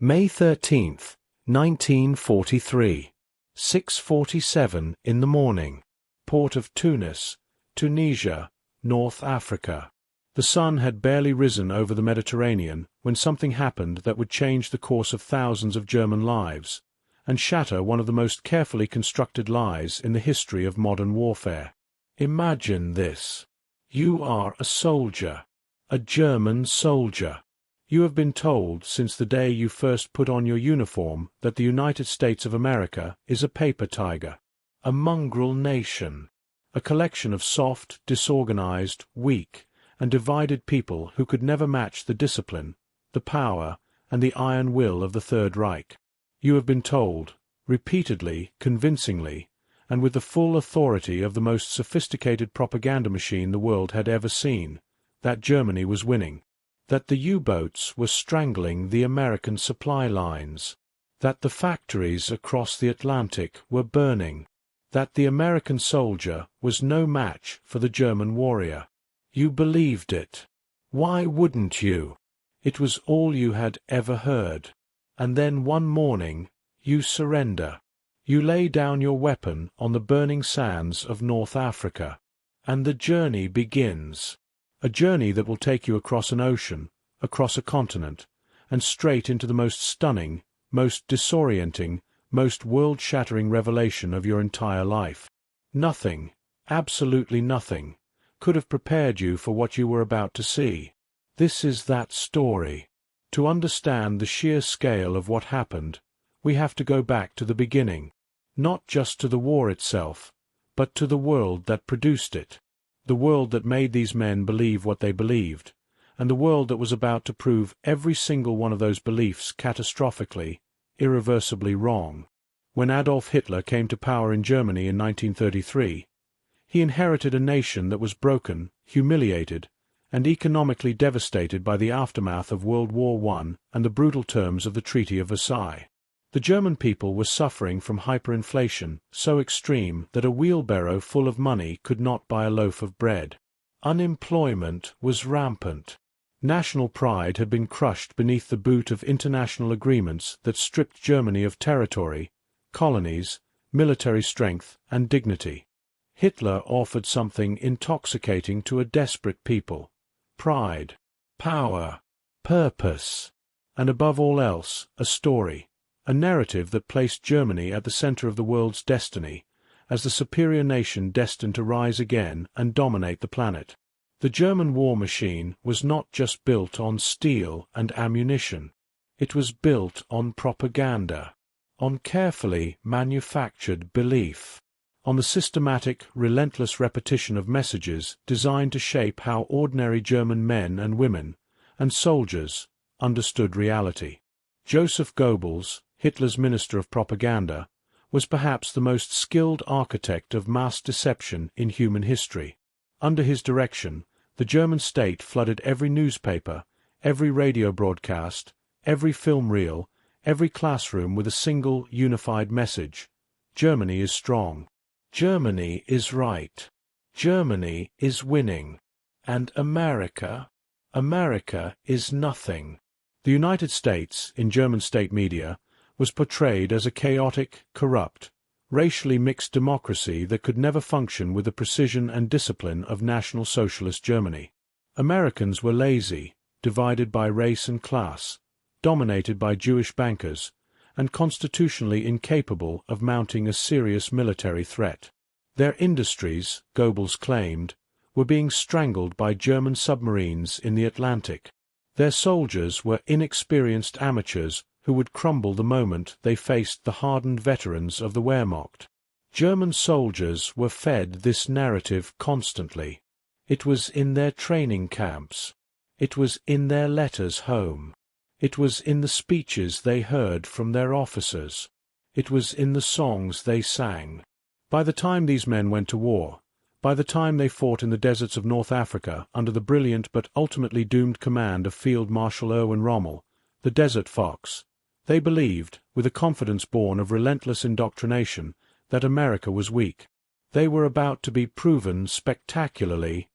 May 13, 1943. 6:47 in the morning. Port of Tunis, Tunisia, North Africa. The sun had barely risen over the Mediterranean when something happened that would change the course of thousands of German lives, and shatter one of the most carefully constructed lies in the history of modern warfare. Imagine this. You are a soldier, a German soldier. You have been told since the day you first put on your uniform that the United States of America is a paper tiger, a mongrel nation, a collection of soft, disorganized, weak, and divided people who could never match the discipline, the power, and the iron will of the Third Reich. You have been told, repeatedly, convincingly, and with the full authority of the most sophisticated propaganda machine the world had ever seen, that Germany was winning, that the U-boats were strangling the American supply lines, that the factories across the Atlantic were burning, that the American soldier was no match for the German warrior. You believed it. Why wouldn't you? It was all you had ever heard. And then one morning, you surrender. You lay down your weapon on the burning sands of North Africa. And the journey begins. A journey that will take you across an ocean, across a continent, and straight into the most stunning, most disorienting, most world-shattering revelation of your entire life. Nothing, absolutely nothing, could have prepared you for what you were about to see. This is that story. To understand the sheer scale of what happened, we have to go back to the beginning, not just to the war itself, but to the world that produced it, the world that made these men believe what they believed, and the world that was about to prove every single one of those beliefs catastrophically, irreversibly wrong. When Adolf Hitler came to power in Germany in 1933, he inherited a nation that was broken, humiliated, and economically devastated by the aftermath of World War I and the brutal terms of the Treaty of Versailles. The German people were suffering from hyperinflation so extreme that a wheelbarrow full of money could not buy a loaf of bread. Unemployment was rampant. National pride had been crushed beneath the boot of international agreements that stripped Germany of territory, colonies, military strength, and dignity. Hitler offered something intoxicating to a desperate people: pride, power, purpose, and above all else, a story. A narrative that placed Germany at the center of the world's destiny, as the superior nation destined to rise again and dominate the planet. The German war machine was not just built on steel and ammunition. It was built on propaganda, on carefully manufactured belief, on the systematic, relentless repetition of messages designed to shape how ordinary German men and women, and soldiers, understood reality. Joseph Goebbels, Hitler's Minister of Propaganda, was perhaps the most skilled architect of mass deception in human history. Under his direction, the German state flooded every newspaper, every radio broadcast, every film reel, every classroom with a single unified message: Germany is strong. Germany is right. Germany is winning. And America is nothing. The United States, in German state media, was portrayed as a chaotic, corrupt, racially mixed democracy that could never function with the precision and discipline of National Socialist Germany. Americans were lazy, divided by race and class, dominated by Jewish bankers, and constitutionally incapable of mounting a serious military threat. Their industries, Goebbels claimed, were being strangled by German submarines in the Atlantic. Their soldiers were inexperienced amateurs who would crumble the moment they faced the hardened veterans of the Wehrmacht. German soldiers were fed this narrative constantly. It was in their training camps. It was in their letters home. It was in the speeches they heard from their officers. It was in the songs they sang. By the time these men went to war, by the time they fought in the deserts of North Africa under the brilliant but ultimately doomed command of Field Marshal Erwin Rommel, the Desert Fox, they believed, with a confidence born of relentless indoctrination, that America was weak. They were about to be proven spectacularly,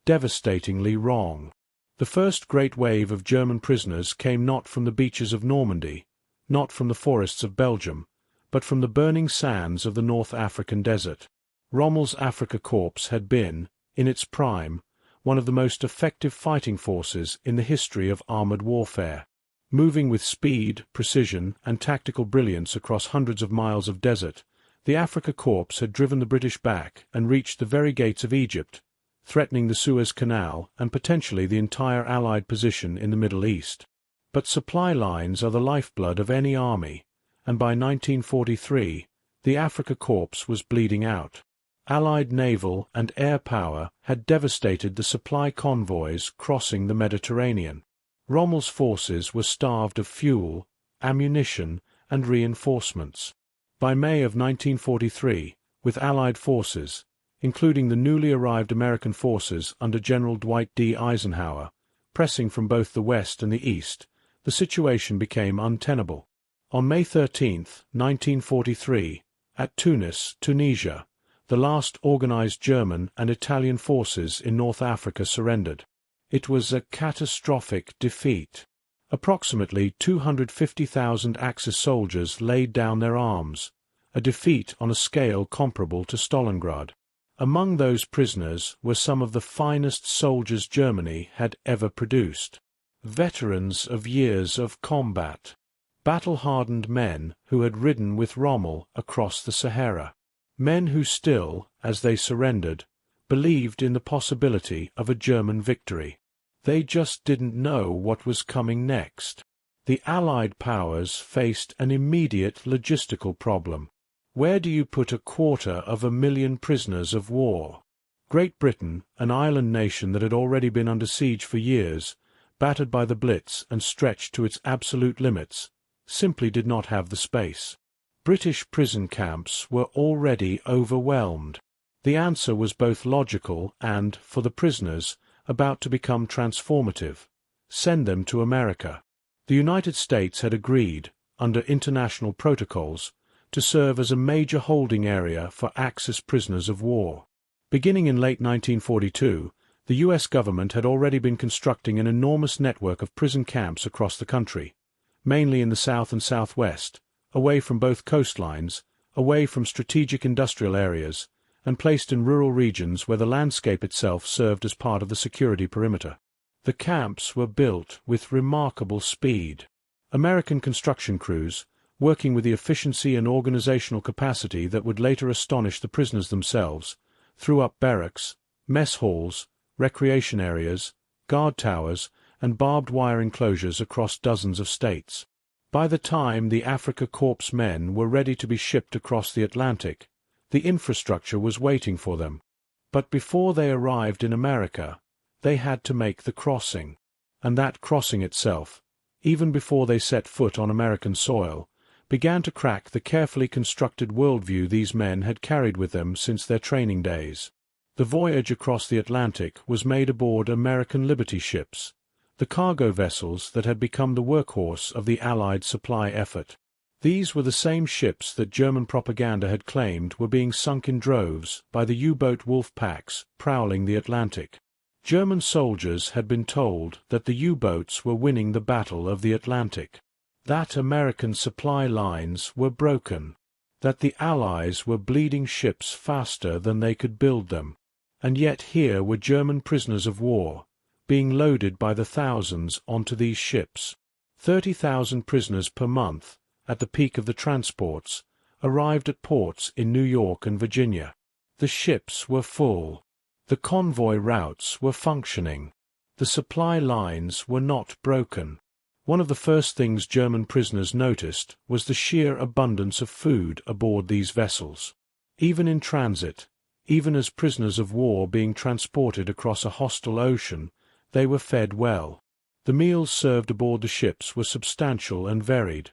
devastatingly wrong. The first great wave of German prisoners came not from the beaches of Normandy, not from the forests of Belgium, but from the burning sands of the North African desert. Rommel's Afrika Korps had been, in its prime, one of the most effective fighting forces in the history of armored warfare. Moving with speed, precision, and tactical brilliance across hundreds of miles of desert, the Afrika Korps had driven the British back and reached the very gates of Egypt, threatening the Suez Canal and potentially the entire Allied position in the Middle East. But supply lines are the lifeblood of any army, and by 1943, the Afrika Korps was bleeding out. Allied naval and air power had devastated the supply convoys crossing the Mediterranean. Rommel's forces were starved of fuel, ammunition, and reinforcements. By May of 1943, with Allied forces, including the newly arrived American forces under General Dwight D. Eisenhower, pressing from both the west and the east, the situation became untenable. On May 13, 1943, at Tunis, Tunisia, the last organized German and Italian forces in North Africa surrendered. It was a catastrophic defeat. Approximately 250,000 Axis soldiers laid down their arms, a defeat on a scale comparable to Stalingrad. Among those prisoners were some of the finest soldiers Germany had ever produced. Veterans of years of combat. Battle-hardened men who had ridden with Rommel across the Sahara. Men who still, as they surrendered, believed in the possibility of a German victory. They just didn't know what was coming next. The Allied powers faced an immediate logistical problem. Where do you put 250,000 prisoners of war? Great Britain, an island nation that had already been under siege for years, battered by the Blitz and stretched to its absolute limits, simply did not have the space. British prison camps were already overwhelmed. The answer was both logical and, for the prisoners, about to become transformative. Send them to America. The United States had agreed, under international protocols, to serve as a major holding area for Axis prisoners of war. Beginning in late 1942, the U.S. government had already been constructing an enormous network of prison camps across the country, mainly in the south and southwest, away from both coastlines, away from strategic industrial areas, and placed in rural regions where the landscape itself served as part of the security perimeter. The camps were built with remarkable speed. American construction crews, working with the efficiency and organizational capacity that would later astonish the prisoners themselves, threw up barracks, mess halls, recreation areas, guard towers, and barbed wire enclosures across dozens of states. By the time the Afrika Korps men were ready to be shipped across the Atlantic, the infrastructure was waiting for them. But before they arrived in America, they had to make the crossing. And that crossing itself, even before they set foot on American soil, began to crack the carefully constructed worldview these men had carried with them since their training days. The voyage across the Atlantic was made aboard American Liberty ships, the cargo vessels that had become the workhorse of the Allied supply effort. These were the same ships that German propaganda had claimed were being sunk in droves by the U-boat wolf packs prowling the Atlantic. German soldiers had been told that the U-boats were winning the Battle of the Atlantic, that American supply lines were broken, that the Allies were bleeding ships faster than they could build them, and yet here were German prisoners of war, being loaded by the thousands onto these ships. 30,000 prisoners per month, at the peak of the transports, arrived at ports in New York and Virginia. The ships were full. The convoy routes were functioning. The supply lines were not broken. One of the first things German prisoners noticed was the sheer abundance of food aboard these vessels. Even in transit, even as prisoners of war being transported across a hostile ocean, they were fed well. The meals served aboard the ships were substantial and varied,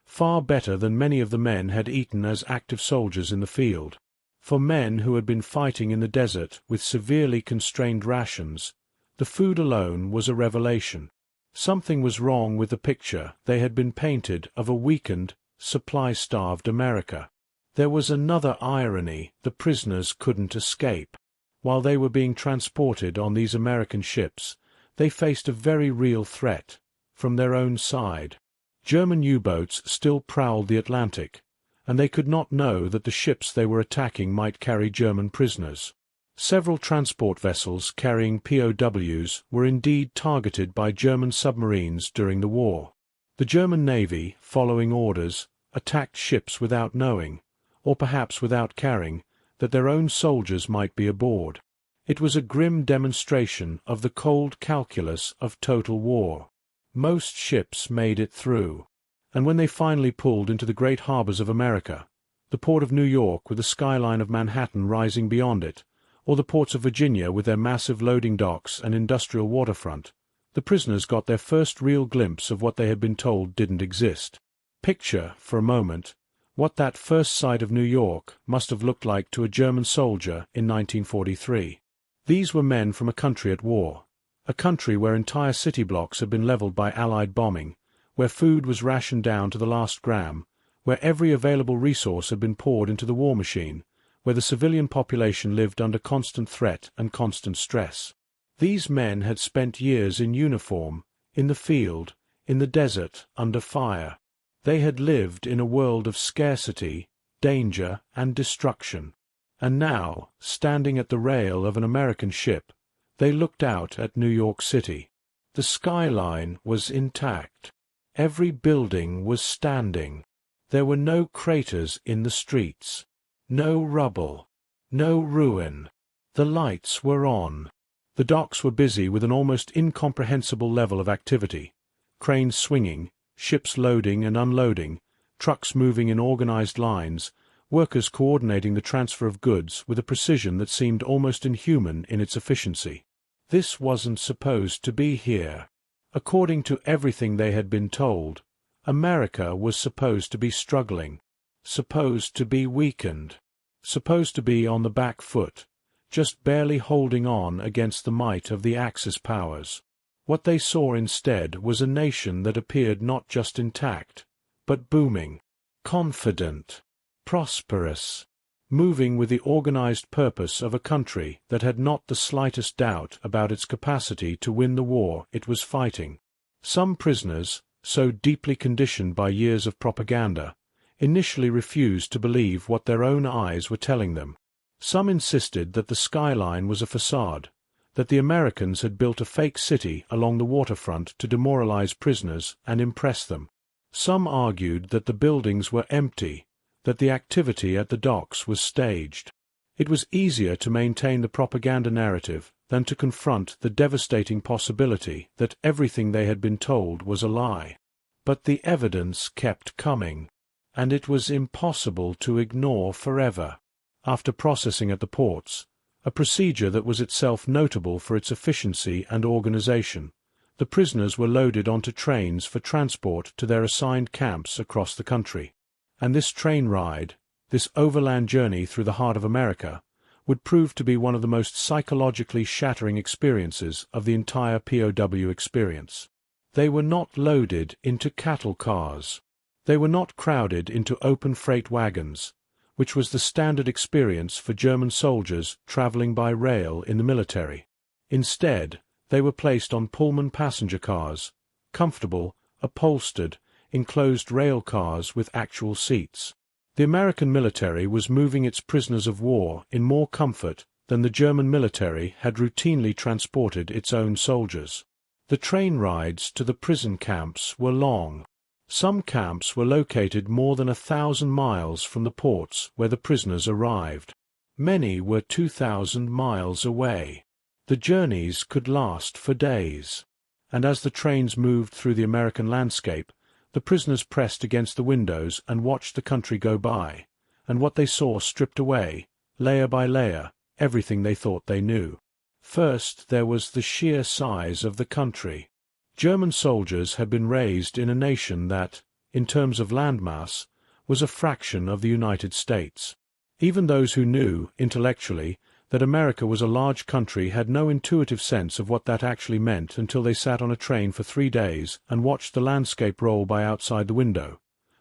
far better than many of the men had eaten as active soldiers in the field. For men who had been fighting in the desert with severely constrained rations, the food alone was a revelation. Something was wrong with the picture they had been painted of a weakened, supply-starved America. There was another irony the prisoners couldn't escape. While they were being transported on these American ships, they faced a very real threat from their own side. German U-boats still prowled the Atlantic, and they could not know that the ships they were attacking might carry German prisoners. Several transport vessels carrying POWs were indeed targeted by German submarines during the war. The German Navy, following orders, attacked ships without knowing, or perhaps without caring, that their own soldiers might be aboard. It was a grim demonstration of the cold calculus of total war. Most ships made it through, and when they finally pulled into the great harbors of America, the port of New York with the skyline of Manhattan rising beyond it, or the ports of Virginia with their massive loading docks and industrial waterfront, the prisoners got their first real glimpse of what they had been told didn't exist. Picture, for a moment, what that first sight of New York must have looked like to a German soldier in 1943. These were men from a country at war, a country where entire city blocks had been leveled by Allied bombing, where food was rationed down to the last gram, where every available resource had been poured into the war machine, where the civilian population lived under constant threat and constant stress. These men had spent years in uniform, in the field, in the desert, under fire. They had lived in a world of scarcity, danger, and destruction. And now, standing at the rail of an American ship, they looked out at New York City. The skyline was intact. Every building was standing. There were no craters in the streets, no rubble, no ruin. The lights were on. The docks were busy with an almost incomprehensible level of activity. Cranes swinging, ships loading and unloading, trucks moving in organized lines, workers coordinating the transfer of goods with a precision that seemed almost inhuman in its efficiency. This wasn't supposed to be here. According to everything they had been told, America was supposed to be struggling, supposed to be weakened, supposed to be on the back foot, just barely holding on against the might of the Axis powers. What they saw instead was a nation that appeared not just intact, but booming, confident, prosperous, moving with the organized purpose of a country that had not the slightest doubt about its capacity to win the war it was fighting. Some prisoners, so deeply conditioned by years of propaganda, initially refused to believe what their own eyes were telling them. Some insisted that the skyline was a facade, that the Americans had built a fake city along the waterfront to demoralize prisoners and impress them. Some argued that the buildings were empty, that the activity at the docks was staged. It was easier to maintain the propaganda narrative than to confront the devastating possibility that everything they had been told was a lie. But the evidence kept coming, and it was impossible to ignore forever. After processing at the ports, a procedure that was itself notable for its efficiency and organization, the prisoners were loaded onto trains for transport to their assigned camps across the country. And this train ride, this overland journey through the heart of America, would prove to be one of the most psychologically shattering experiences of the entire POW experience. They were not loaded into cattle cars. They were not crowded into open freight wagons, which was the standard experience for German soldiers traveling by rail in the military. Instead, they were placed on Pullman passenger cars, comfortable, upholstered, enclosed rail cars with actual seats. The American military was moving its prisoners of war in more comfort than the German military had routinely transported its own soldiers. The train rides to the prison camps were long. Some camps were located more than 1,000 miles from the ports where the prisoners arrived. Many were 2,000 miles away. The journeys could last for days, and as the trains moved through the American landscape, the prisoners pressed against the windows and watched the country go by, and what they saw stripped away, layer by layer, everything they thought they knew. First, there was the sheer size of the country. German soldiers had been raised in a nation that, in terms of landmass, was a fraction of the United States. Even those who knew, intellectually, that America was a large country had no intuitive sense of what that actually meant until they sat on a train for 3 days and watched the landscape roll by outside the window,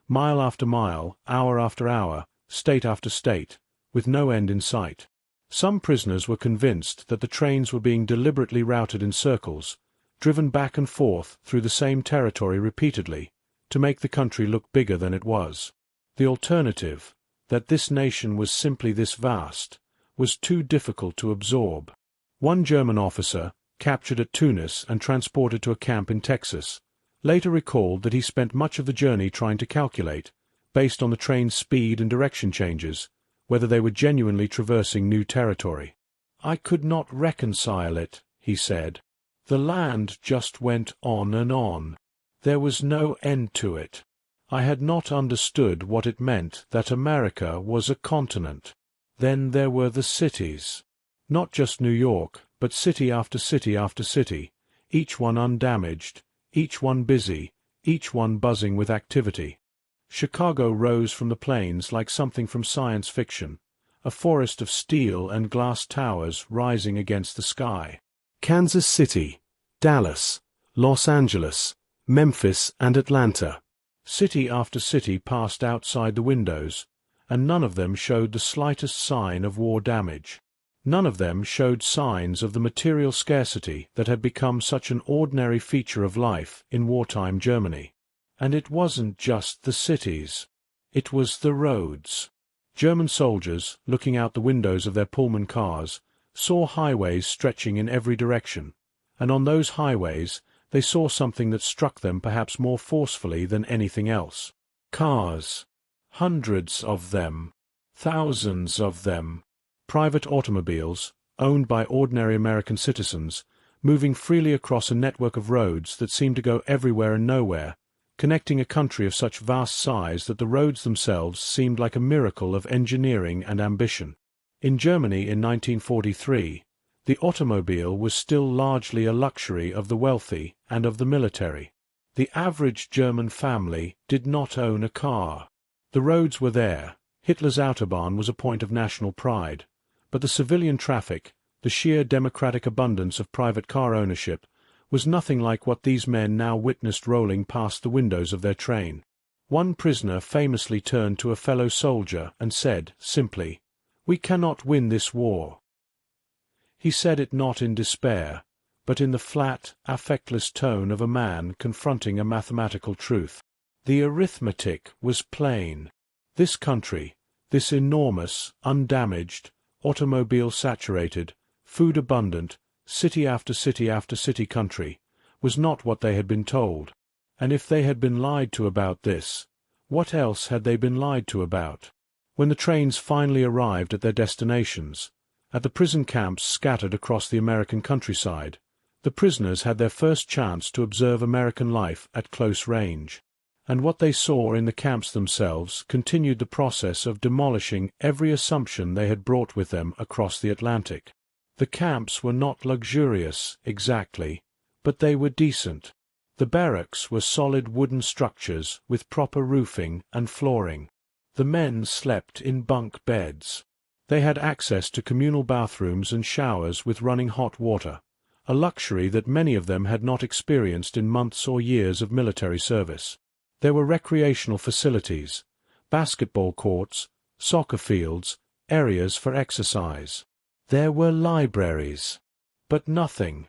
mile after mile, hour after hour, state after state, with no end in sight. Some prisoners were convinced that the trains were being deliberately routed in circles, driven back and forth through the same territory repeatedly, to make the country look bigger than it was. The alternative, that this nation was simply this vast, was too difficult to absorb. One German officer, captured at Tunis and transported to a camp in Texas, later recalled that he spent much of the journey trying to calculate, based on the train's speed and direction changes, whether they were genuinely traversing new territory. "I could not reconcile it," he said. "The land just went on and on. There was no end to it. I had not understood what it meant that America was a continent. Then there were the cities. Not just New York, but city after city after city, each one undamaged, each one busy, each one buzzing with activity. Chicago rose from the plains like something from science fiction, a forest of steel and glass towers rising against the sky. Kansas City, Dallas, Los Angeles, Memphis and Atlanta. City after city passed outside the windows, and none of them showed the slightest sign of war damage. None of them showed signs of the material scarcity that had become such an ordinary feature of life in wartime Germany. And it wasn't just the cities. It was the roads. German soldiers, looking out the windows of their Pullman cars, saw highways stretching in every direction, and on those highways they saw something that struck them perhaps more forcefully than anything else. Cars. Hundreds of them. Thousands of them. Private automobiles, owned by ordinary American citizens, moving freely across a network of roads that seemed to go everywhere and nowhere, connecting a country of such vast size that the roads themselves seemed like a miracle of engineering and ambition. In Germany in 1943, the automobile was still largely a luxury of the wealthy and of the military. The average German family did not own a car. The roads were there. Hitler's Autobahn was a point of national pride. But the civilian traffic, the sheer democratic abundance of private car ownership, was nothing like what these men now witnessed rolling past the windows of their train. One prisoner famously turned to a fellow soldier and said, simply, "We cannot win this war." He said it not in despair, but in the flat, affectless tone of a man confronting a mathematical truth. The arithmetic was plain. This country, this enormous, undamaged, automobile-saturated, food-abundant, city after city after city country, was not what they had been told. And if they had been lied to about this, what else had they been lied to about? When the trains finally arrived at their destinations, at the prison camps scattered across the American countryside, the prisoners had their first chance to observe American life at close range. And what they saw in the camps themselves continued the process of demolishing every assumption they had brought with them across the Atlantic. The camps were not luxurious, exactly, but they were decent. The barracks were solid wooden structures with proper roofing and flooring. The men slept in bunk beds. They had access to communal bathrooms and showers with running hot water, a luxury that many of them had not experienced in months or years of military service. There were recreational facilities, basketball courts, soccer fields, areas for exercise. There were libraries. But nothing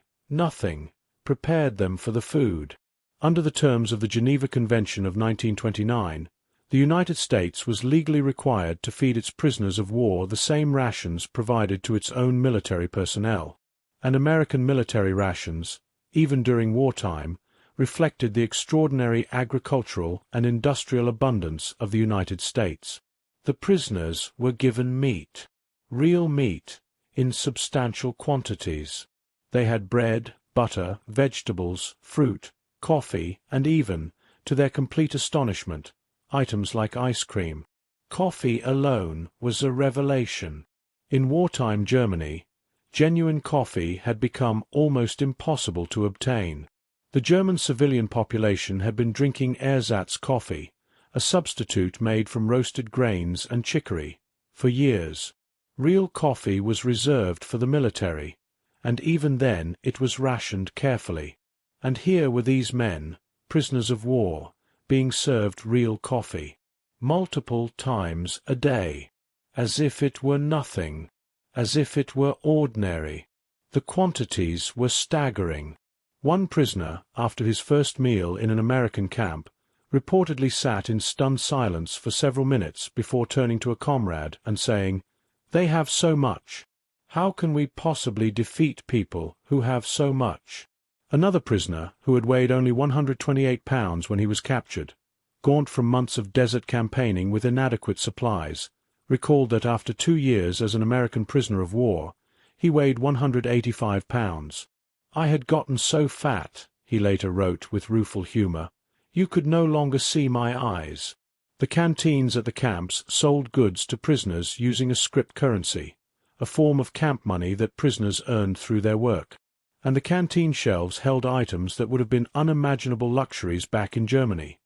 prepared them for the food. Under the terms of the Geneva Convention of 1929, the United States was legally required to feed its prisoners of war the same rations provided to its own military personnel. And American military rations, even during wartime, reflected the extraordinary agricultural and industrial abundance of the United States. The prisoners were given meat, real meat, in substantial quantities. They had bread, butter, vegetables, fruit, coffee, and even, to their complete astonishment, items like ice cream. Coffee alone was a revelation. In wartime Germany, genuine coffee had become almost impossible to obtain. The German civilian population had been drinking ersatz coffee, a substitute made from roasted grains and chicory, for years. Real coffee was reserved for the military, and even then it was rationed carefully. And here were these men, prisoners of war, being served real coffee, multiple times a day, as if it were nothing, as if it were ordinary. The quantities were staggering. One prisoner, after his first meal in an American camp, reportedly sat in stunned silence for several minutes before turning to a comrade and saying, "They have so much. How can we possibly defeat people who have so much?" Another prisoner, who had weighed only 128 pounds when he was captured, gaunt from months of desert campaigning with inadequate supplies, recalled that after 2 years as an American prisoner of war, he weighed 185 pounds. "I had gotten so fat," he later wrote with rueful humor, "you could no longer see my eyes." The canteens at the camps sold goods to prisoners using a scrip currency, a form of camp money that prisoners earned through their work. And the canteen shelves held items that would have been unimaginable luxuries back in Germany: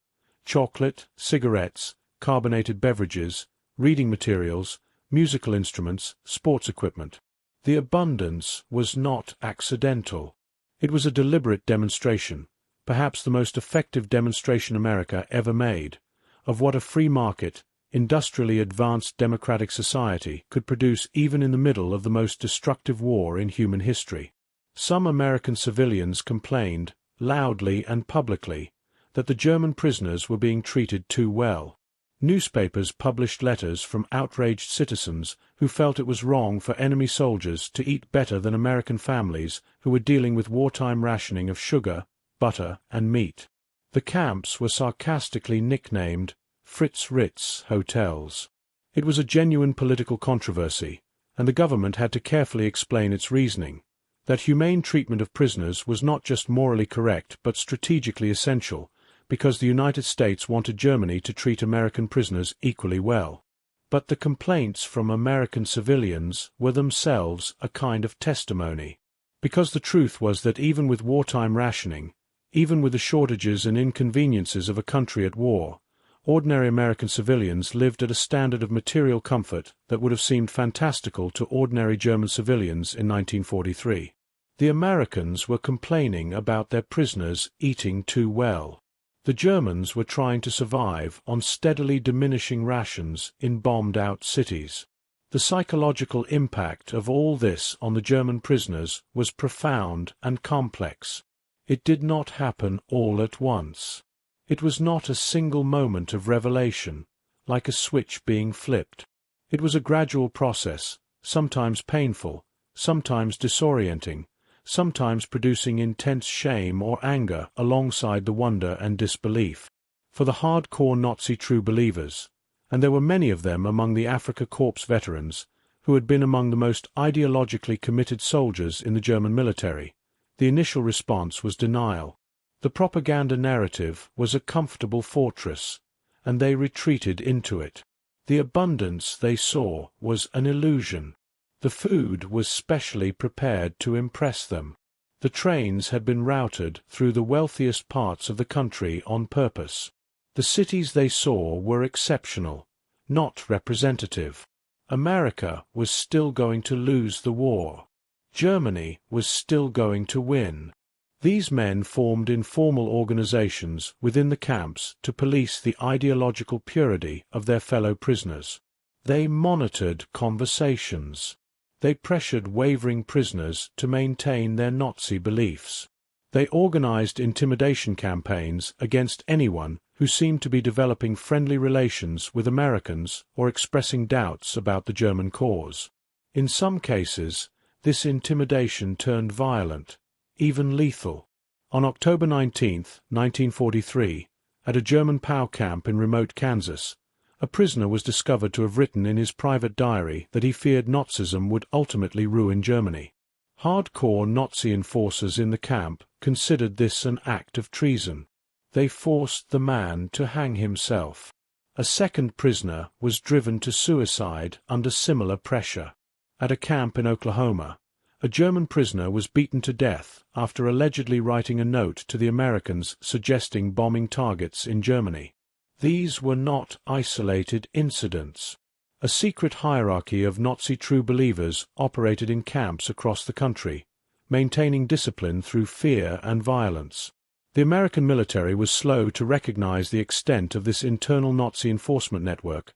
chocolate, cigarettes, carbonated beverages, reading materials, musical instruments, sports equipment. The abundance was not accidental. It was a deliberate demonstration, perhaps the most effective demonstration America ever made, of what a free market, industrially advanced democratic society could produce even in the middle of the most destructive war in human history. Some American civilians complained, loudly and publicly, that the German prisoners were being treated too well. Newspapers published letters from outraged citizens who felt it was wrong for enemy soldiers to eat better than American families who were dealing with wartime rationing of sugar, butter, and meat. The camps were sarcastically nicknamed Fritz Ritz hotels. It was a genuine political controversy, and the government had to carefully explain its reasoning, that humane treatment of prisoners was not just morally correct but strategically essential, because the United States wanted Germany to treat American prisoners equally well. But the complaints from American civilians were themselves a kind of testimony, because the truth was that even with wartime rationing, even with the shortages and inconveniences of a country at war, ordinary American civilians lived at a standard of material comfort that would have seemed fantastical to ordinary German civilians in 1943. The Americans were complaining about their prisoners eating too well. The Germans were trying to survive on steadily diminishing rations in bombed-out cities. The psychological impact of all this on the German prisoners was profound and complex. It did not happen all at once. It was not a single moment of revelation, like a switch being flipped. It was a gradual process, sometimes painful, sometimes disorienting, sometimes producing intense shame or anger alongside the wonder and disbelief. For the hardcore Nazi true believers, and there were many of them among the Afrika Korps veterans, who had been among the most ideologically committed soldiers in the German military, the initial response was denial. The propaganda narrative was a comfortable fortress, and they retreated into it. The abundance they saw was an illusion. The food was specially prepared to impress them. The trains had been routed through the wealthiest parts of the country on purpose. The cities they saw were exceptional, not representative. America was still going to lose the war. Germany was still going to win. These men formed informal organizations within the camps to police the ideological purity of their fellow prisoners. They monitored conversations. They pressured wavering prisoners to maintain their Nazi beliefs. They organized intimidation campaigns against anyone who seemed to be developing friendly relations with Americans or expressing doubts about the German cause. In some cases, this intimidation turned violent, even lethal. On October 19, 1943, at a German POW camp in remote Kansas, a prisoner was discovered to have written in his private diary that he feared Nazism would ultimately ruin Germany. Hardcore Nazi enforcers in the camp considered this an act of treason. They forced the man to hang himself. A second prisoner was driven to suicide under similar pressure. At a camp in Oklahoma, a German prisoner was beaten to death after allegedly writing a note to the Americans suggesting bombing targets in Germany. These were not isolated incidents. A secret hierarchy of Nazi true believers operated in camps across the country, maintaining discipline through fear and violence. The American military was slow to recognize the extent of this internal Nazi enforcement network,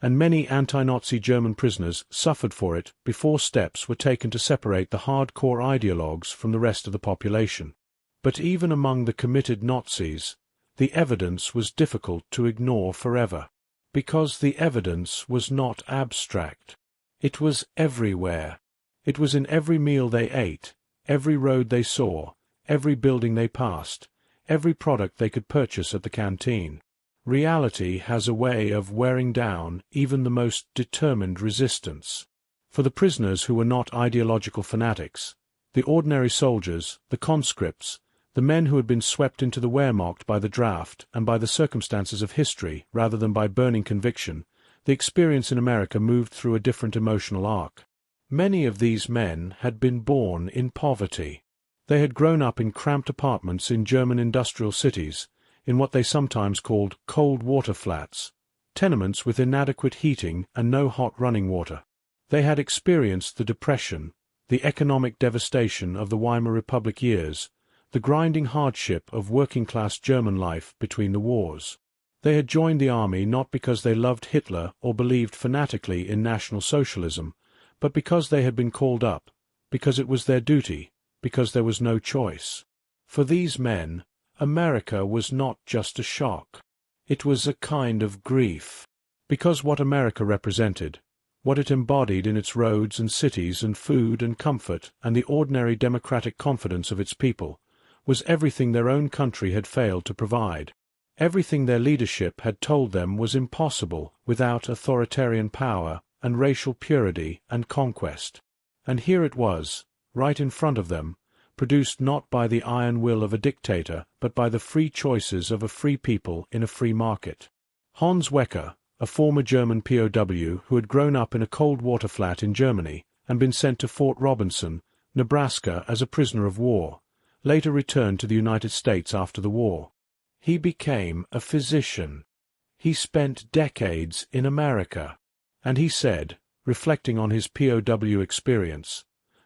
and many anti-Nazi German prisoners suffered for it before steps were taken to separate the hardcore ideologues from the rest of the population. But even among the committed Nazis, the evidence was difficult to ignore forever. Because the evidence was not abstract. It was everywhere. It was in every meal they ate, every road they saw, every building they passed, every product they could purchase at the canteen. Reality has a way of wearing down even the most determined resistance. For the prisoners who were not ideological fanatics, the ordinary soldiers, the conscripts, the men who had been swept into the Wehrmacht by the draft and by the circumstances of history rather than by burning conviction, the experience in America moved through a different emotional arc. Many of these men had been born in poverty. They had grown up in cramped apartments in German industrial cities, in what they sometimes called cold water flats, tenements with inadequate heating and no hot running water. They had experienced the depression, the economic devastation of the Weimar Republic years, the grinding hardship of working-class German life between the wars. They had joined the army not because they loved Hitler or believed fanatically in National Socialism, but because they had been called up, because it was their duty, because there was no choice. For these men, America was not just a shock. It was a kind of grief. Because what America represented, what it embodied in its roads and cities and food and comfort and the ordinary democratic confidence of its people, was everything their own country had failed to provide. Everything their leadership had told them was impossible without authoritarian power and racial purity and conquest. And here it was, right in front of them, produced not by the iron will of a dictator, but by the free choices of a free people in a free market. Hans Wecker, a former German POW who had grown up in a cold water flat in Germany and been sent to Fort Robinson, Nebraska as a prisoner of war, later returned to the United States after the war. He became a physician. He spent decades in America. And he said, reflecting on his POW experience,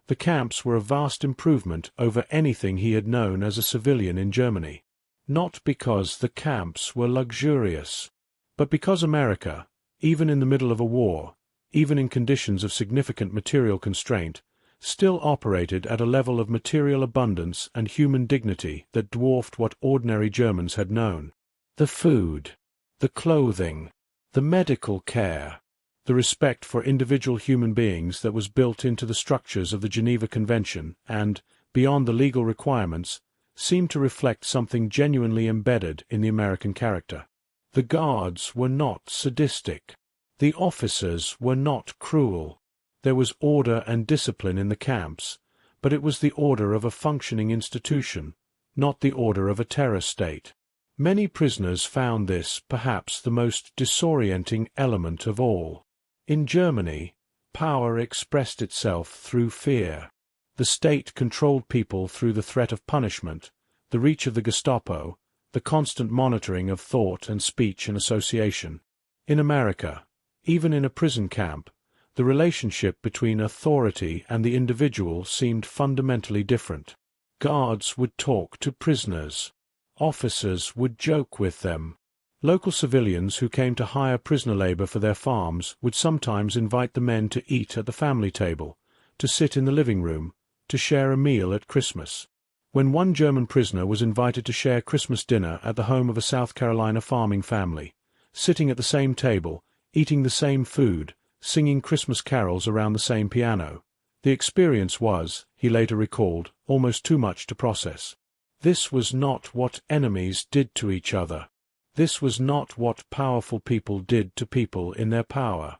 the camps were a vast improvement over anything he had known as a civilian in Germany. Not because the camps were luxurious, but because America, even in the middle of a war, even in conditions of significant material constraint, still operated at a level of material abundance and human dignity that dwarfed what ordinary Germans had known. The food, the clothing, the medical care, the respect for individual human beings that was built into the structures of the Geneva Convention and, beyond the legal requirements, seemed to reflect something genuinely embedded in the American character. The guards were not sadistic. The officers were not cruel. There was order and discipline in the camps, but it was the order of a functioning institution, not the order of a terror state. Many prisoners found this perhaps the most disorienting element of all. In Germany, power expressed itself through fear. The state controlled people through the threat of punishment, the reach of the Gestapo, the constant monitoring of thought and speech and association. In America, even in a prison camp, the relationship between authority and the individual seemed fundamentally different. Guards would talk to prisoners. Officers would joke with them. Local civilians who came to hire prisoner labor for their farms would sometimes invite the men to eat at the family table, to sit in the living room, to share a meal at Christmas. When one German prisoner was invited to share Christmas dinner at the home of a South Carolina farming family, sitting at the same table, eating the same food, singing Christmas carols around the same piano, the experience was, he later recalled, almost too much to process. This was not what enemies did to each other. This was not what powerful people did to people in their power.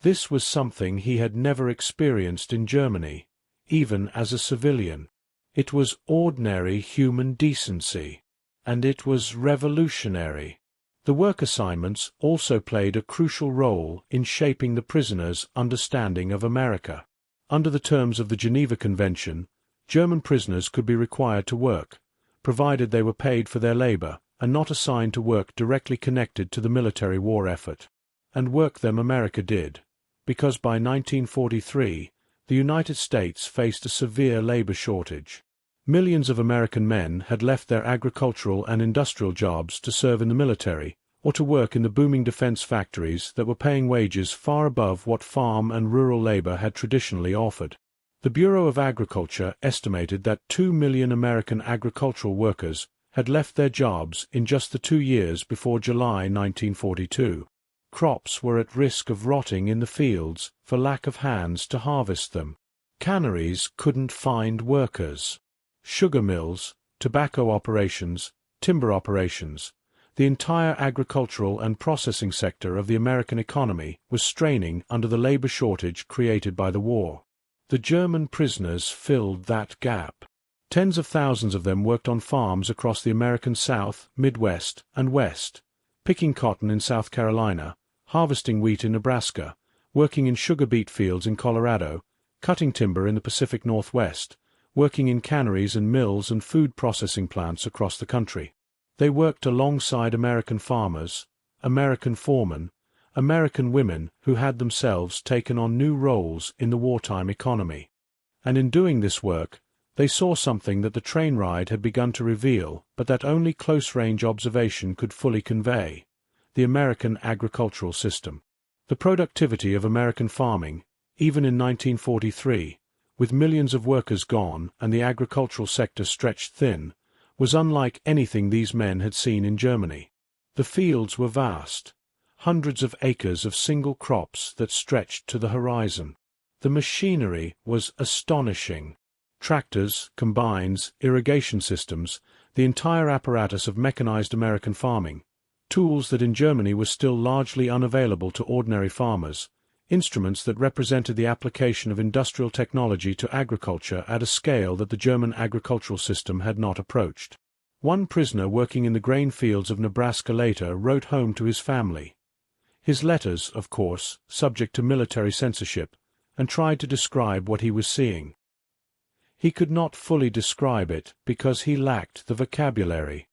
This was something he had never experienced in Germany, even as a civilian. It was ordinary human decency, and it was revolutionary. The work assignments also played a crucial role in shaping the prisoners' understanding of America. Under the terms of the Geneva Convention, German prisoners could be required to work, provided they were paid for their labor and not assigned to work directly connected to the military war effort. And work them America did, because by 1943 the United States faced a severe labor shortage. Millions of American men had left their agricultural and industrial jobs to serve in the military or to work in the booming defense factories that were paying wages far above what farm and rural labor had traditionally offered. The Bureau of Agriculture estimated that 2 million American agricultural workers had left their jobs in just the 2 years before July 1942. Crops were at risk of rotting in the fields for lack of hands to harvest them. Canneries couldn't find workers. Sugar mills, tobacco operations, timber operations, the entire agricultural and processing sector of the American economy was straining under the labor shortage created by the war. The German prisoners filled that gap. Tens of thousands of them worked on farms across the American South, Midwest, and West, picking cotton in South Carolina, harvesting wheat in Nebraska, working in sugar beet fields in Colorado, cutting timber in the Pacific Northwest, working in canneries and mills and food processing plants across the country. They worked alongside American farmers, American foremen, American women who had themselves taken on new roles in the wartime economy. And in doing this work, they saw something that the train ride had begun to reveal, but that only close-range observation could fully convey: the American agricultural system. The productivity of American farming, even in 1943, with millions of workers gone and the agricultural sector stretched thin, was unlike anything these men had seen in Germany. The fields were vast, hundreds of acres of single crops that stretched to the horizon. The machinery was astonishing. Tractors, combines, irrigation systems, the entire apparatus of mechanized American farming, tools that in Germany were still largely unavailable to ordinary farmers, instruments that represented the application of industrial technology to agriculture at a scale that the German agricultural system had not approached. One prisoner working in the grain fields of Nebraska later wrote home to his family. His letters, of course, subject to military censorship, and tried to describe what he was seeing. He could not fully describe it because he lacked the vocabulary.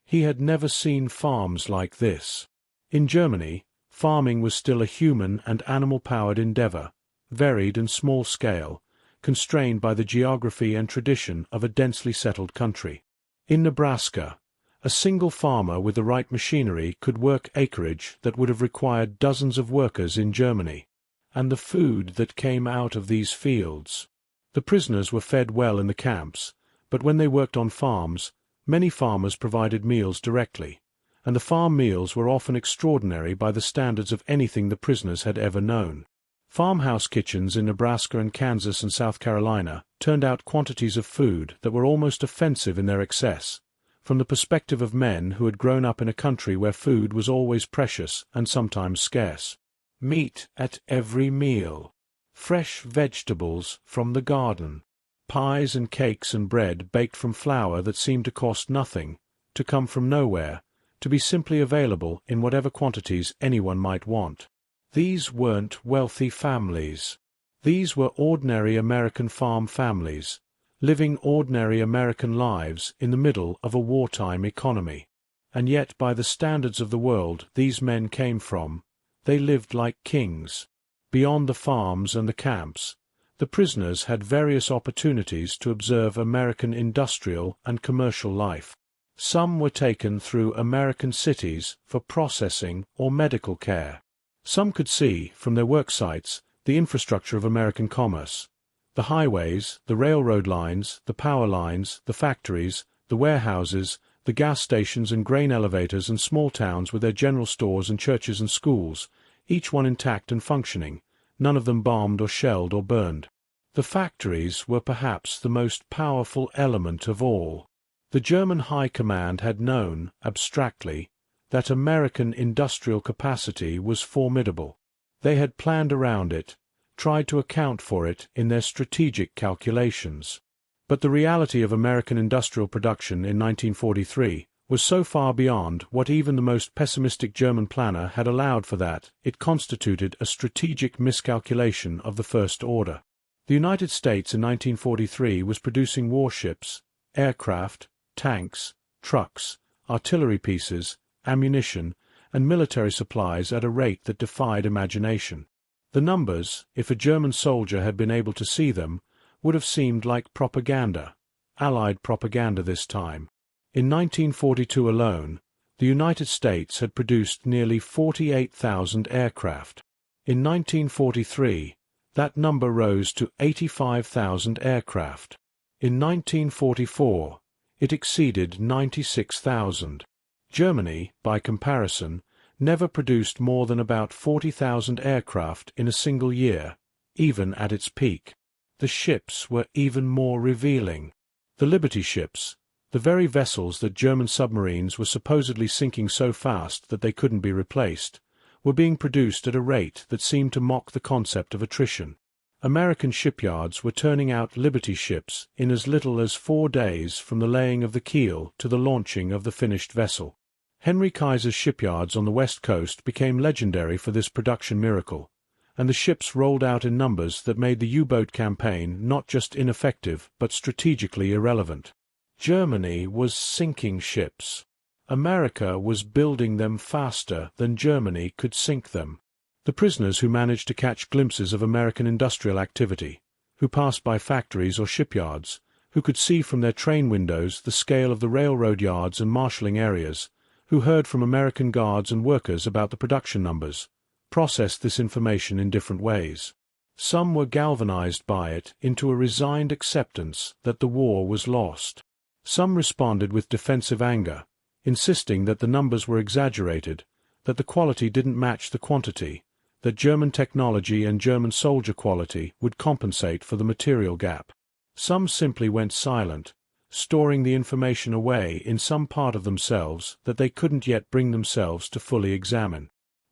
He had never seen farms like this. In Germany, farming was still a human and animal-powered endeavor, varied and small-scale, constrained by the geography and tradition of a densely settled country. In Nebraska, a single farmer with the right machinery could work acreage that would have required dozens of workers in Germany. And the food that came out of these fields. The prisoners were fed well in the camps, but when they worked on farms, many farmers provided meals directly, and the farm meals were often extraordinary by the standards of anything the prisoners had ever known. Farmhouse kitchens in Nebraska and Kansas and South Carolina turned out quantities of food that were almost offensive in their excess, from the perspective of men who had grown up in a country where food was always precious and sometimes scarce. Meat at every meal, fresh vegetables from the garden, pies and cakes and bread baked from flour that seemed to cost nothing, to come from nowhere, to be simply available in whatever quantities anyone might want. These weren't wealthy families. These were ordinary American farm families, living ordinary American lives in the middle of a wartime economy. And yet, by the standards of the world these men came from, they lived like kings. Beyond the farms and the camps, the prisoners had various opportunities to observe American industrial and commercial life. Some were taken through American cities for processing or medical care. Some could see, from their work sites, the infrastructure of American commerce: the highways, the railroad lines, the power lines, the factories, the warehouses, the gas stations and grain elevators and small towns with their general stores and churches and schools, each one intact and functioning, none of them bombed or shelled or burned. The factories were perhaps the most powerful element of all. The German High Command had known, abstractly, that American industrial capacity was formidable. They had planned around it, tried to account for it in their strategic calculations. But the reality of American industrial production in 1943 was so far beyond what even the most pessimistic German planner had allowed for that it constituted a strategic miscalculation of the first order. The United States in 1943 was producing warships, aircraft, tanks, trucks, artillery pieces, ammunition, and military supplies at a rate that defied imagination. The numbers, if a German soldier had been able to see them, would have seemed like propaganda, Allied propaganda this time. In 1942 alone, the United States had produced nearly 48,000 aircraft. In 1943, that number rose to 85,000 aircraft. In 1944, It exceeded 96,000. Germany, by comparison, never produced more than about 40,000 aircraft in a single year, even at its peak. The ships were even more revealing. The Liberty ships, the very vessels that German submarines were supposedly sinking so fast that they couldn't be replaced, were being produced at a rate that seemed to mock the concept of attrition. American shipyards were turning out Liberty ships in as little as 4 days from the laying of the keel to the launching of the finished vessel. Henry Kaiser's shipyards on the west coast became legendary for this production miracle, and the ships rolled out in numbers that made the U-boat campaign not just ineffective but strategically irrelevant. Germany was sinking ships. America was building them faster than Germany could sink them. The prisoners who managed to catch glimpses of American industrial activity, who passed by factories or shipyards, who could see from their train windows the scale of the railroad yards and marshalling areas, who heard from American guards and workers about the production numbers, processed this information in different ways. Some were galvanized by it into a resigned acceptance that the war was lost. Some responded with defensive anger, insisting that the numbers were exaggerated, that the quality didn't match the quantity, that German technology and German soldier quality would compensate for the material gap. Some simply went silent, storing the information away in some part of themselves that they couldn't yet bring themselves to fully examine.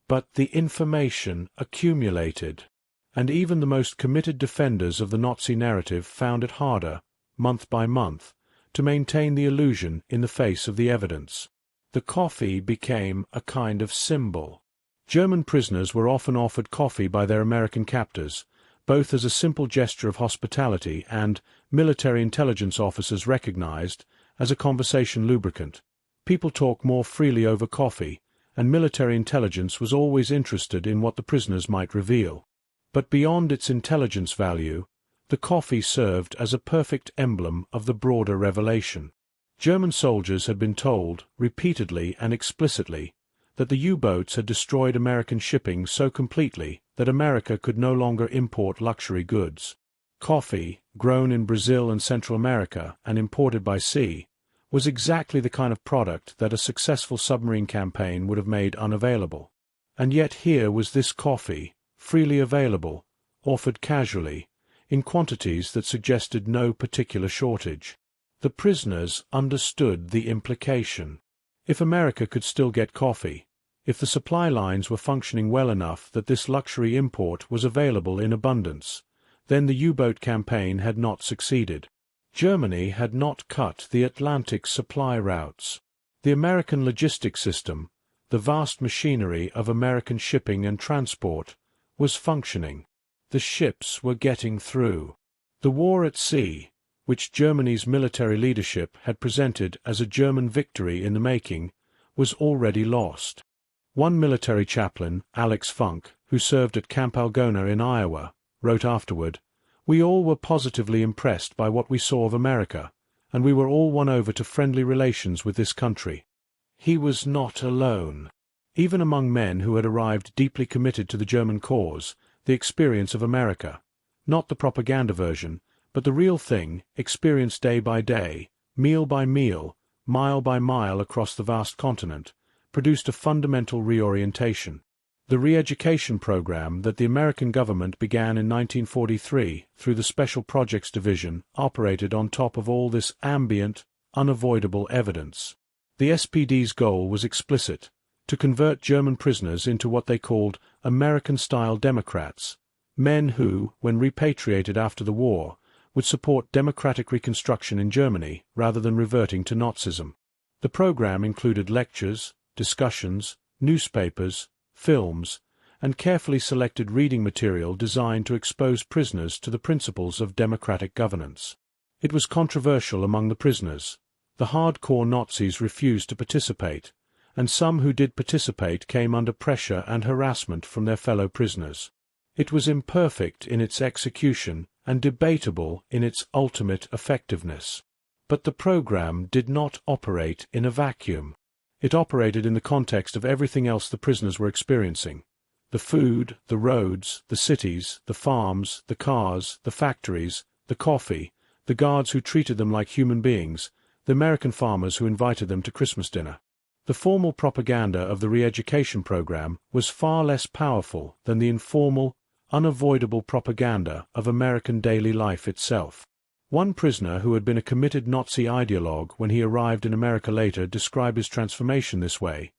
But the information accumulated, and even the most committed defenders of the Nazi narrative found it harder, month by month, to maintain the illusion in the face of the evidence. The coffee became a kind of symbol. German prisoners were often offered coffee by their American captors, both as a simple gesture of hospitality and, military intelligence officers recognized, as a conversation lubricant. People talk more freely over coffee, and military intelligence was always interested in what the prisoners might reveal. But beyond its intelligence value, the coffee served as a perfect emblem of the broader revelation. German soldiers had been told, repeatedly and explicitly, that the U-boats had destroyed American shipping so completely that America could no longer import luxury goods. Coffee, grown in Brazil and Central America and imported by sea, was exactly the kind of product that a successful submarine campaign would have made unavailable. And yet here was this coffee, freely available, offered casually, in quantities that suggested no particular shortage. The prisoners understood the implication. If America could still get coffee, if the supply lines were functioning well enough that this luxury import was available in abundance, then the U-boat campaign had not succeeded. Germany had not cut the Atlantic supply routes. The American logistics system, the vast machinery of American shipping and transport, was functioning. The ships were getting through. The war at sea, which Germany's military leadership had presented as a German victory in the making, was already lost. One military chaplain, Alex Funk, who served at Camp Algona in Iowa, wrote afterward, "We all were positively impressed by what we saw of America, and we were all won over to friendly relations with this country." He was not alone. Even among men who had arrived deeply committed to the German cause, the experience of America, not the propaganda version, but the real thing, experienced day by day, meal by meal, mile by mile across the vast continent, produced a fundamental reorientation. The re-education program that the American government began in 1943 through the Special Projects Division operated on top of all this ambient, unavoidable evidence. The SPD's goal was explicit: to convert German prisoners into what they called American-style Democrats, men who, when repatriated after the war, would support democratic reconstruction in Germany rather than reverting to Nazism. The program included lectures, discussions, newspapers, films, and carefully selected reading material designed to expose prisoners to the principles of democratic governance. It was controversial among the prisoners. The hardcore Nazis refused to participate, and some who did participate came under pressure and harassment from their fellow prisoners. It was imperfect in its execution and debatable in its ultimate effectiveness. But the program did not operate in a vacuum. It operated in the context of everything else the prisoners were experiencing: the food, the roads, the cities, the farms, the cars, the factories, the coffee, the guards who treated them like human beings, the American farmers who invited them to Christmas dinner. The formal propaganda of the re-education program was far less powerful than the informal, unavoidable propaganda of American daily life itself. One prisoner who had been a committed Nazi ideologue when he arrived in America later described his transformation this way: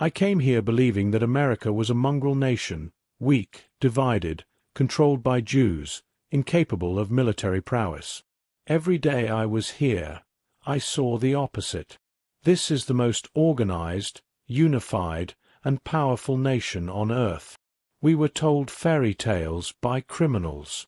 "I came here believing that America was a mongrel nation, weak, divided, controlled by Jews, incapable of military prowess. Every day I was here, I saw the opposite. This is the most organized, unified, and powerful nation on earth. We were told fairy tales by criminals."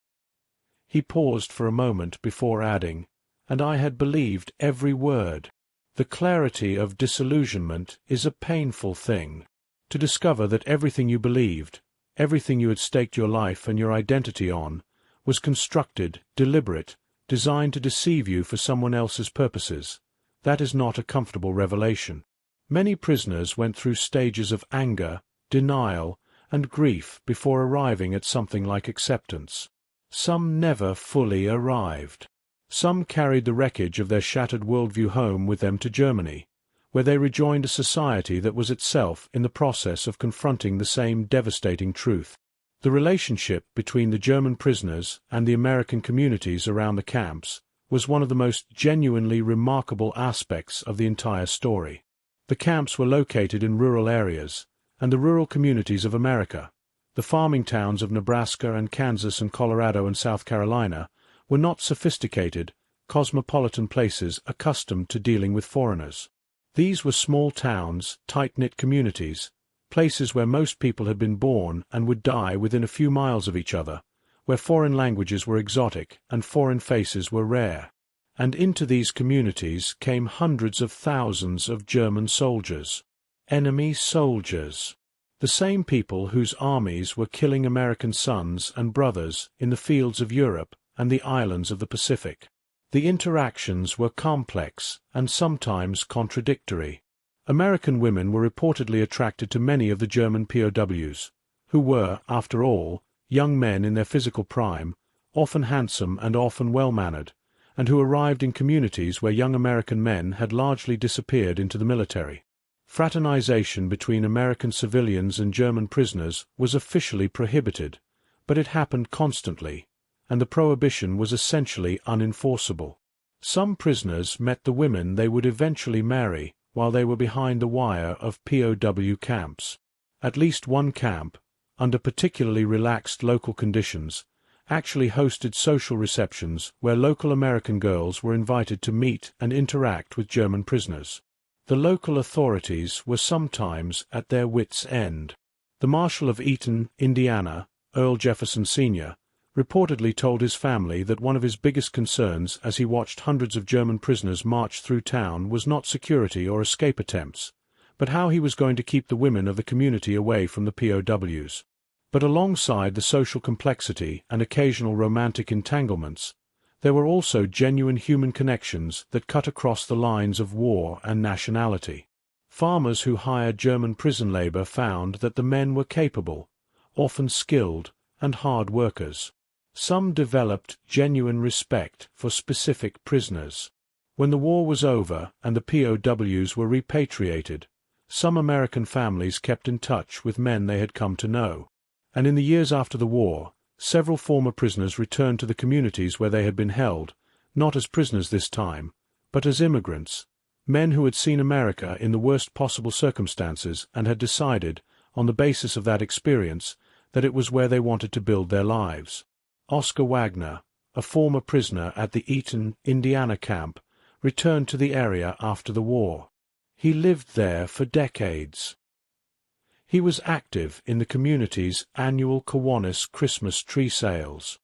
He paused for a moment before adding, "And I had believed every word." The clarity of disillusionment is a painful thing. To discover that everything you believed, everything you had staked your life and your identity on, was constructed, deliberate, designed to deceive you for someone else's purposes, that is not a comfortable revelation. Many prisoners went through stages of anger, denial, and grief before arriving at something like acceptance. Some never fully arrived. Some carried the wreckage of their shattered worldview home with them to Germany, where they rejoined a society that was itself in the process of confronting the same devastating truth. The relationship between the German prisoners and the American communities around the camps was one of the most genuinely remarkable aspects of the entire story. The camps were located in rural areas, and the rural communities of America, the farming towns of Nebraska and Kansas and Colorado and South Carolina, were not sophisticated, cosmopolitan places accustomed to dealing with foreigners. These were small towns, tight-knit communities, places where most people had been born and would die within a few miles of each other, where foreign languages were exotic and foreign faces were rare. And into these communities came hundreds of thousands of German soldiers. Enemy soldiers. The same people whose armies were killing American sons and brothers in the fields of Europe and the islands of the Pacific. The interactions were complex and sometimes contradictory. American women were reportedly attracted to many of the German POWs, who were, after all, young men in their physical prime, often handsome and often well-mannered, and who arrived in communities where young American men had largely disappeared into the military. Fraternization between American civilians and German prisoners was officially prohibited, but it happened constantly, and the prohibition was essentially unenforceable. Some prisoners met the women they would eventually marry while they were behind the wire of POW camps. At least one camp, under particularly relaxed local conditions, actually hosted social receptions where local American girls were invited to meet and interact with German prisoners. The local authorities were sometimes at their wits' end. The Marshal of Eaton, Indiana, Earl Jefferson Sr., reportedly told his family that one of his biggest concerns as he watched hundreds of German prisoners march through town was not security or escape attempts, but how he was going to keep the women of the community away from the POWs. But alongside the social complexity and occasional romantic entanglements, there were also genuine human connections that cut across the lines of war and nationality. Farmers who hired German prison labor found that the men were capable, often skilled, and hard workers. Some developed genuine respect for specific prisoners. When the war was over and the POWs were repatriated, some American families kept in touch with men they had come to know. And in the years after the war, several former prisoners returned to the communities where they had been held, not as prisoners this time, but as immigrants, men who had seen America in the worst possible circumstances and had decided, on the basis of that experience, that it was where they wanted to build their lives. Oscar Wagner, a former prisoner at the Eaton, Indiana camp, returned to the area after the war. He lived there for decades. He was active in the community's annual Kiwanis Christmas tree sales.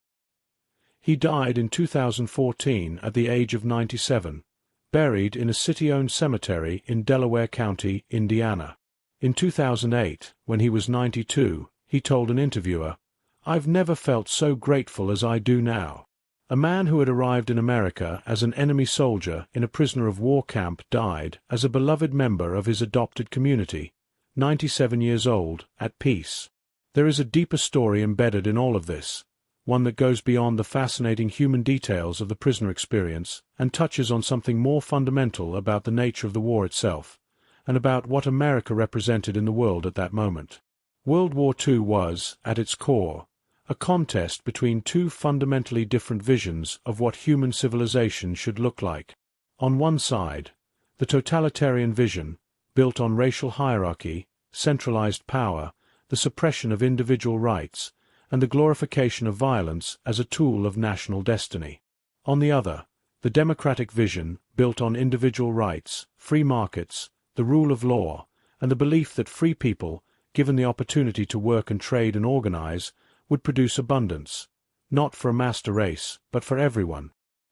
He died in 2014 at the age of 97, buried in a city-owned cemetery in Delaware County, Indiana. In 2008, when he was 92, he told an interviewer, "I've never felt so grateful as I do now." A man who had arrived in America as an enemy soldier in a prisoner of war camp died as a beloved member of his adopted community, 97 years old, at peace. There is a deeper story embedded in all of this, one that goes beyond the fascinating human details of the prisoner experience and touches on something more fundamental about the nature of the war itself, and about what America represented in the world at that moment. World War II was, at its core, a contest between two fundamentally different visions of what human civilization should look like. On one side, the totalitarian vision, built on racial hierarchy, centralized power, the suppression of individual rights, and the glorification of violence as a tool of national destiny. On the other, the democratic vision, built on individual rights, free markets, the rule of law, and the belief that free people, given the opportunity to work and trade and organize, would produce abundance, not for a master race, but for everyone.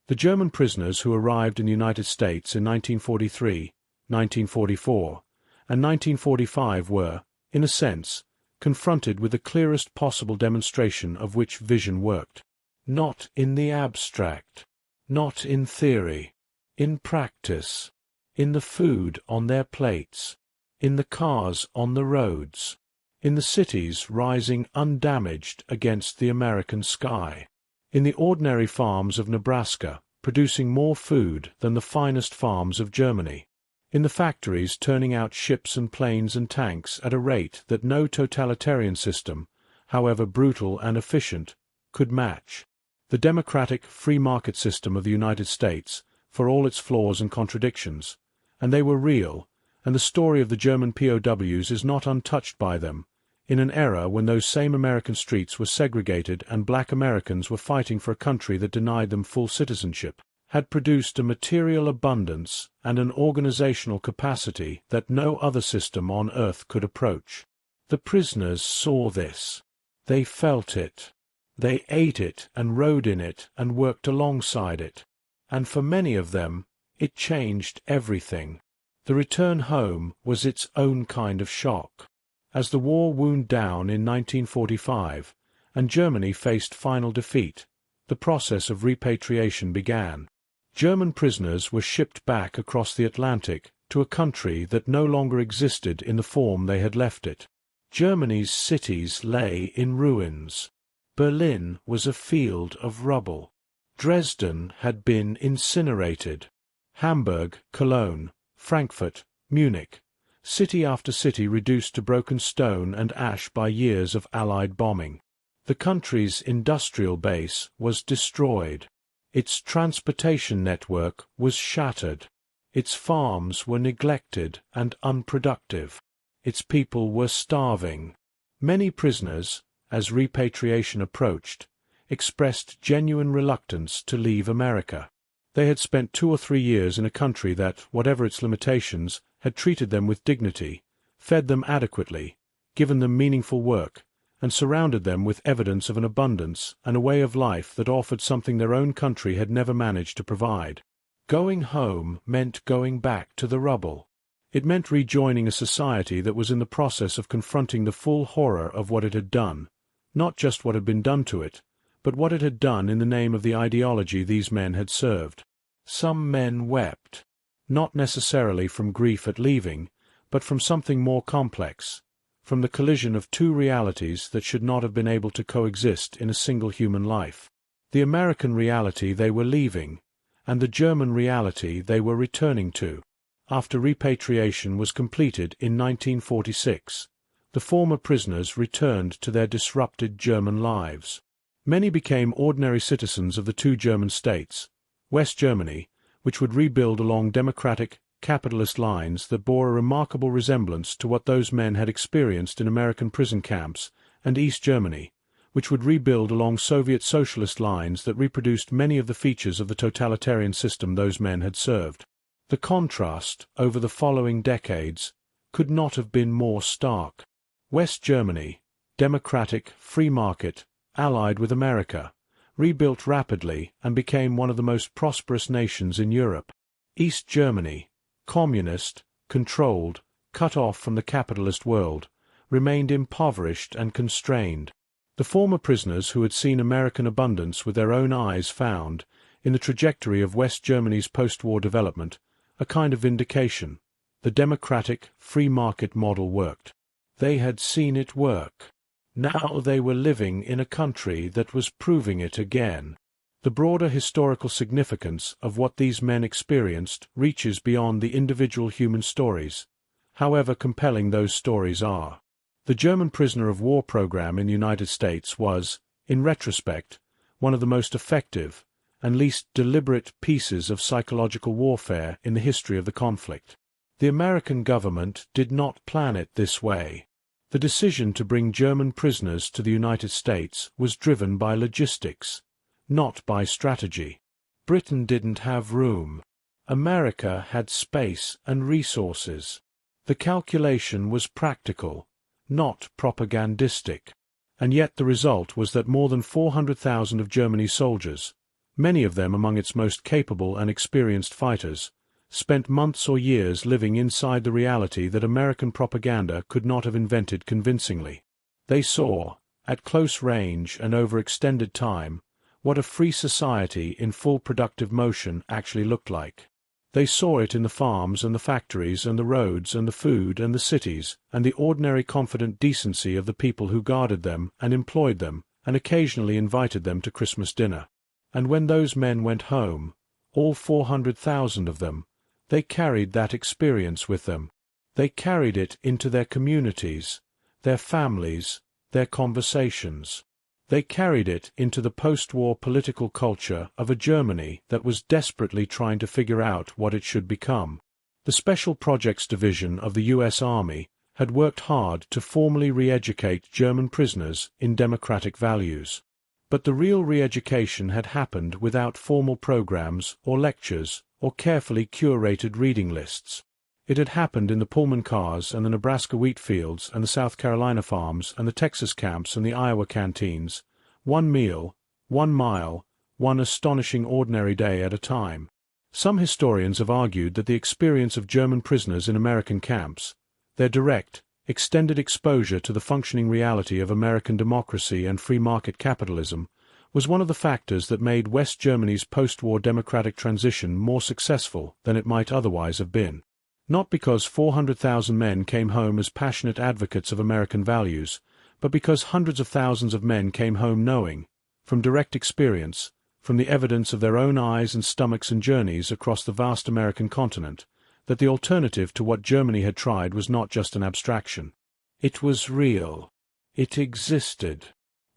The German prisoners who arrived in the United States in 1943, 1944, and 1945 were, in a sense, confronted with the clearest possible demonstration of which vision worked. Not in the abstract, not in theory, in practice, in the food on their plates, in the cars on the roads, in the cities rising undamaged against the American sky, in the ordinary farms of Nebraska producing more food than the finest farms of Germany, in the factories turning out ships and planes and tanks at a rate that no totalitarian system, however brutal and efficient, could match. The democratic free market system of the United States, for all its flaws and contradictions, and they were real, and the story of the German POWs is not untouched by them, in an era when those same American streets were segregated and black Americans were fighting for a country that denied them full citizenship, had produced a material abundance and an organizational capacity that no other system on earth could approach. The prisoners saw this. They felt it. They ate it and rode in it and worked alongside it. And for many of them, it changed everything. The return home was its own kind of shock. As the war wound down in 1945, and Germany faced final defeat, the process of repatriation began. German prisoners were shipped back across the Atlantic to a country that no longer existed in the form they had left it. Germany's cities lay in ruins. Berlin was a field of rubble. Dresden had been incinerated. Hamburg, Cologne, Frankfurt, Munich, city after city reduced to broken stone and ash by years of Allied bombing. The country's industrial base was destroyed. Its transportation network was shattered. Its farms were neglected and unproductive. Its people were starving. Many prisoners, as repatriation approached, expressed genuine reluctance to leave America. They had spent 2 or 3 years in a country that, whatever its limitations, had treated them with dignity, fed them adequately, given them meaningful work, and surrounded them with evidence of an abundance and a way of life that offered something their own country had never managed to provide. Going home meant going back to the rubble. It meant rejoining a society that was in the process of confronting the full horror of what it had done, not just what had been done to it, but what it had done in the name of the ideology these men had served. Some men wept, not necessarily from grief at leaving, but from something more complex, from the collision of two realities that should not have been able to coexist in a single human life. The American reality they were leaving, and the German reality they were returning to. After repatriation was completed in 1946, the former prisoners returned to their disrupted German lives. Many became ordinary citizens of the two German states, West Germany, which would rebuild along democratic, capitalist lines that bore a remarkable resemblance to what those men had experienced in American prison camps, and East Germany, which would rebuild along Soviet socialist lines that reproduced many of the features of the totalitarian system those men had served. The contrast, over the following decades, could not have been more stark. West Germany, democratic, free market, allied with America, rebuilt rapidly and became one of the most prosperous nations in Europe. East Germany, communist, controlled, cut off from the capitalist world, remained impoverished and constrained. The former prisoners who had seen American abundance with their own eyes found, in the trajectory of West Germany's post-war development, a kind of vindication. The democratic, free market model worked. They had seen it work. Now they were living in a country that was proving it again. The broader historical significance of what these men experienced reaches beyond the individual human stories, however compelling those stories are. The German prisoner of war program in the United States was, in retrospect, one of the most effective and least deliberate pieces of psychological warfare in the history of the conflict. The American government did not plan it this way. The decision to bring German prisoners to the United States was driven by logistics, not by strategy. Britain didn't have room. America had space and resources. The calculation was practical, not propagandistic. And yet the result was that more than 400,000 of Germany's soldiers, many of them among its most capable and experienced fighters, spent months or years living inside the reality that American propaganda could not have invented convincingly. They saw, at close range and over extended time, what a free society in full productive motion actually looked like. They saw it in the farms and the factories and the roads and the food and the cities and the ordinary confident decency of the people who guarded them and employed them and occasionally invited them to Christmas dinner. And when those men went home, all 400,000 of them, they carried that experience with them. They carried it into their communities, their families, their conversations. They carried it into the post-war political culture of a Germany that was desperately trying to figure out what it should become. The Special Projects Division of the U.S. Army had worked hard to formally re-educate German prisoners in democratic values. But the real re-education had happened without formal programs or lectures or carefully curated reading lists. It had happened in the Pullman cars and the Nebraska wheat fields and the South Carolina farms and the Texas camps and the Iowa canteens, one meal, 1 mile, one astonishing ordinary day at a time. Some historians have argued that the experience of German prisoners in American camps, their direct, extended exposure to the functioning reality of American democracy and free market capitalism, was one of the factors that made West Germany's post-war democratic transition more successful than it might otherwise have been. Not because 400,000 men came home as passionate advocates of American values, but because hundreds of thousands of men came home knowing, from direct experience, from the evidence of their own eyes and stomachs and journeys across the vast American continent, that the alternative to what Germany had tried was not just an abstraction. It was real. It existed.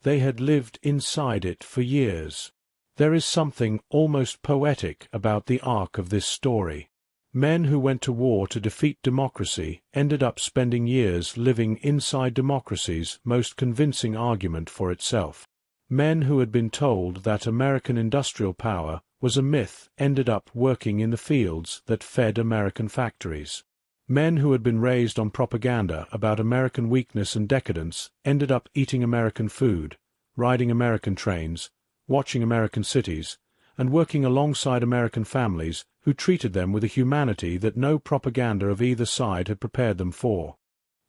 They had lived inside it for years. There is something almost poetic about the arc of this story. Men who went to war to defeat democracy ended up spending years living inside democracy's most convincing argument for itself. Men who had been told that American industrial power was a myth ended up working in the fields that fed American factories. Men who had been raised on propaganda about American weakness and decadence ended up eating American food, riding American trains, watching American cities, and working alongside American families who treated them with a humanity that no propaganda of either side had prepared them for.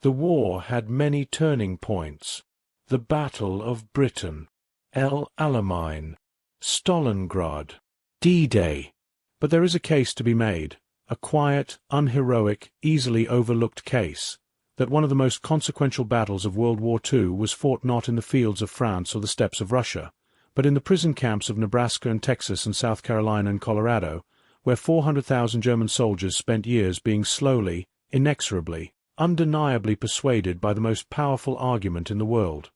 The war had many turning points. The Battle of Britain, El Alamein, Stalingrad, D-Day. But there is a case to be made, a quiet, unheroic, easily overlooked case, that one of the most consequential battles of World War II was fought not in the fields of France or the steppes of Russia, but in the prison camps of Nebraska and Texas and South Carolina and Colorado, where 400,000 German soldiers spent years being slowly, inexorably, undeniably persuaded by the most powerful argument in the world,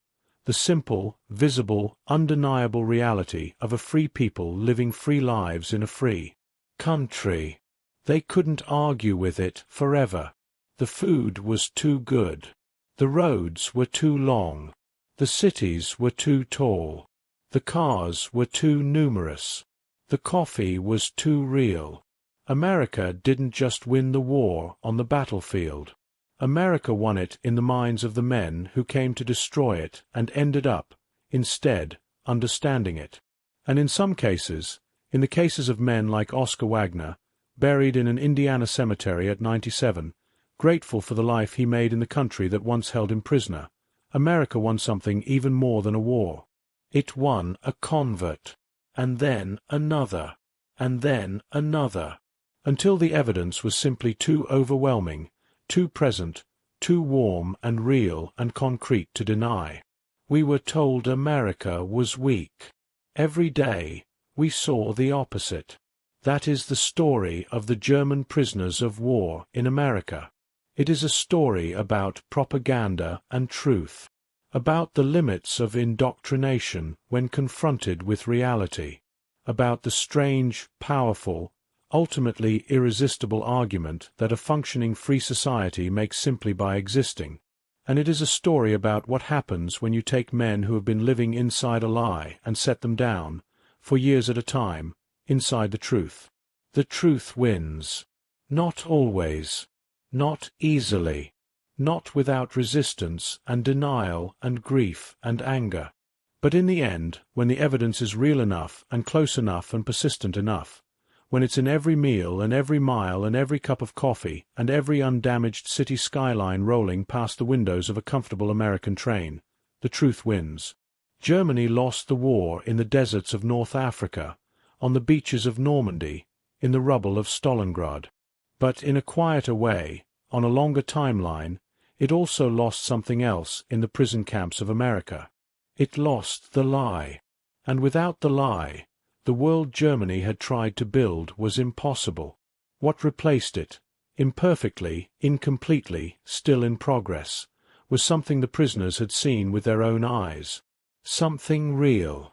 the simple, visible, undeniable reality of a free people living free lives in a free country. They couldn't argue with it forever. The food was too good. The roads were too long. The cities were too tall. The cars were too numerous. The coffee was too real. America didn't just win the war on the battlefield. America won it in the minds of the men who came to destroy it and ended up, instead, understanding it. And in some cases, in the cases of men like Oscar Wagner, buried in an Indiana cemetery at 97, grateful for the life he made in the country that once held him prisoner, America won something even more than a war. It won a convert. And then another, and then another, until the evidence was simply too overwhelming, too present, too warm and real and concrete to deny. We were told America was weak. Every day, we saw the opposite. That is the story of the German prisoners of war in America. It is a story about propaganda and truth, about the limits of indoctrination when confronted with reality, about the strange, powerful, ultimately irresistible argument that a functioning free society makes simply by existing. And it is a story about what happens when you take men who have been living inside a lie and set them down, for years at a time, inside the truth. The truth wins. Not always. Not easily. Not without resistance and denial and grief and anger. But in the end, when the evidence is real enough and close enough and persistent enough, when it's in every meal and every mile and every cup of coffee and every undamaged city skyline rolling past the windows of a comfortable American train, the truth wins. Germany lost the war in the deserts of North Africa, on the beaches of Normandy, in the rubble of Stalingrad. But in a quieter way, on a longer timeline, it also lost something else in the prison camps of America. It lost the lie. And without the lie, the world Germany had tried to build was impossible. What replaced it, imperfectly, incompletely, still in progress, was something the prisoners had seen with their own eyes. Something real.